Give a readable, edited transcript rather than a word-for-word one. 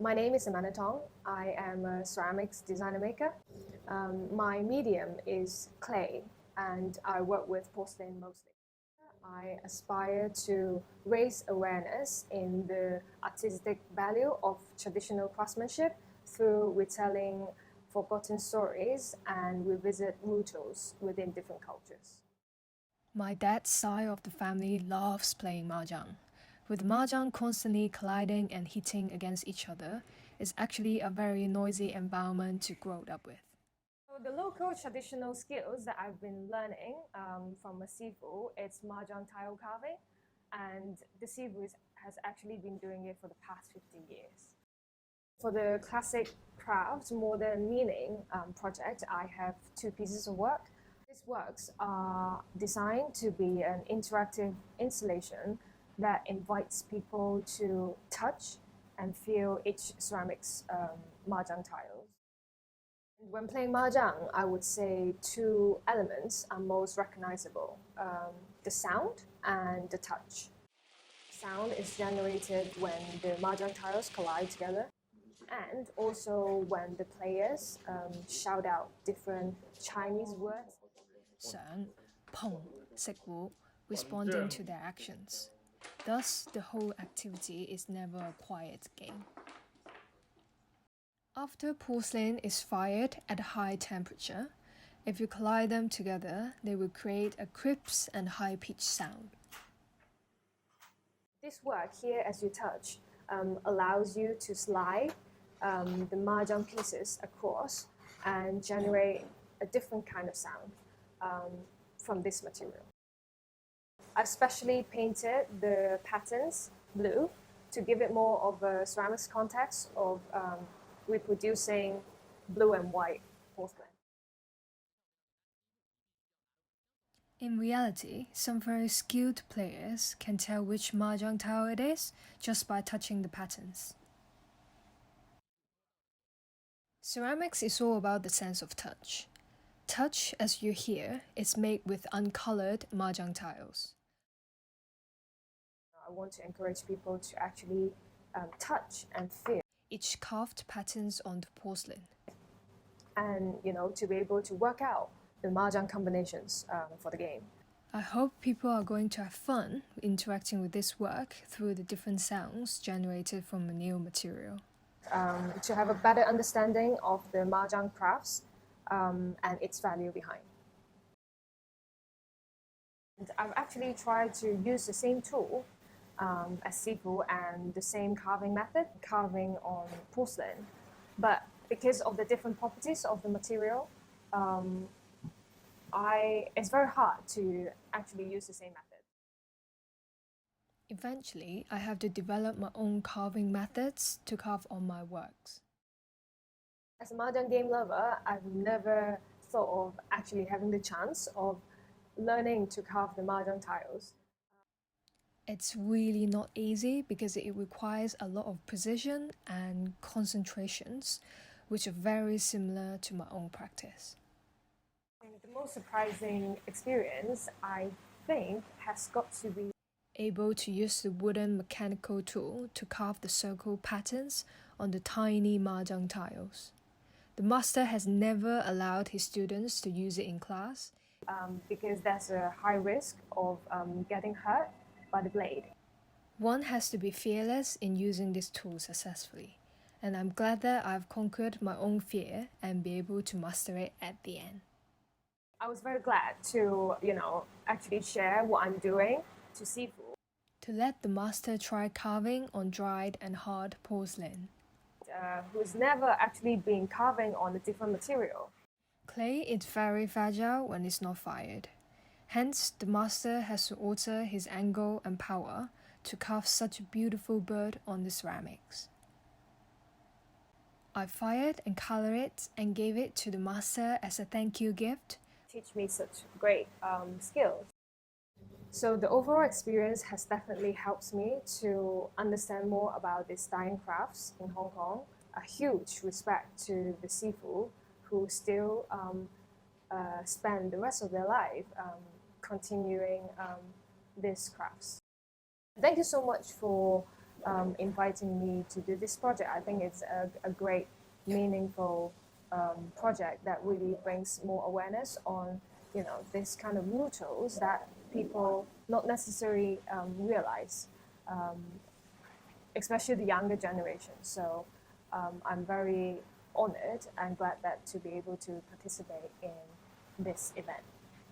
My name is Amanda Tong. I am a ceramics designer maker. My medium is clay and I work with porcelain mostly. I aspire to raise awareness in the artistic value of traditional craftsmanship through retelling forgotten stories and revisit rituals within different cultures. My dad's side of the family loves playing mahjong. With mahjong constantly colliding and hitting against each other, it's actually a very noisy environment to grow up with. So the local traditional skills that I've been learning from a 𝗠𝗲𝗄, it's mahjong tile carving, and the 𝗠𝗲𝗄 has actually been doing it for the past 50 years. For the classic craft modern meaning project, I have 2 pieces of work. These works are designed to be an interactive installation that invites people to touch and feel each ceramics mahjong tiles. When playing mahjong, I would say 2 elements are most recognizable, the sound and the touch. Sound is generated when the mahjong tiles collide together, and also when the players shout out different Chinese words. 想、碰、食糊, responding to their actions. Thus, the whole activity is never a quiet game. After porcelain is fired at a high temperature, if you collide them together, they will create a crisp and high-pitched sound. This work here, as you touch, allows you to slide the mahjong pieces across and generate a different kind of sound from this material. I've specially painted the patterns blue to give it more of a ceramics context of reproducing blue and white porcelain. In reality, some very skilled players can tell which mahjong tile it is just by touching the patterns. Ceramics is all about the sense of touch. Touch, as you hear, is made with uncolored mahjong tiles. I want to encourage people to actually touch and feel each carved patterns on the porcelain. And, to be able to work out the mahjong combinations for the game. I hope people are going to have fun interacting with this work through the different sounds generated from a new material. To have a better understanding of the mahjong crafts and its value behind. And I've actually tried to use the same tool as 𝗠𝗲𝗄 and the same carving method, carving on porcelain. But because of the different properties of the material, it's very hard to actually use the same method. Eventually, I have to develop my own carving methods to carve on my works. As a mahjong game lover, I've never thought of actually having the chance of learning to carve the mahjong tiles. It's really not easy because it requires a lot of precision and concentrations, which are very similar to my own practice. The most surprising experience, I think, has got to be able to use the wooden mechanical tool to carve the circle patterns on the tiny mahjong tiles. The master has never allowed his students to use it in class because there's a high risk of getting hurt by the blade. One has to be fearless in using this tool successfully, and I'm glad that I've conquered my own fear and be able to master it at the end. I was very glad to, actually share what I'm doing to 𝗠𝗲𝗄. To let the master try carving on dried and hard porcelain. Who's never actually been carving on a different material. Clay is very fragile when it's not fired. Hence, the master has to alter his angle and power to carve such a beautiful bird on the ceramics. I fired and colored it and gave it to the master as a thank you gift. Teach me such great skills. So the overall experience has definitely helped me to understand more about these dying crafts in Hong Kong. A huge respect to the 𝗠𝗲𝗄 who still spend the rest of their life continuing these crafts. Thank you so much for inviting me to do this project. I think it's a great, meaningful project that really brings more awareness on, this kind of rituals that people not necessarily realize, especially the younger generation. So I'm very honored and glad that to be able to participate in this event.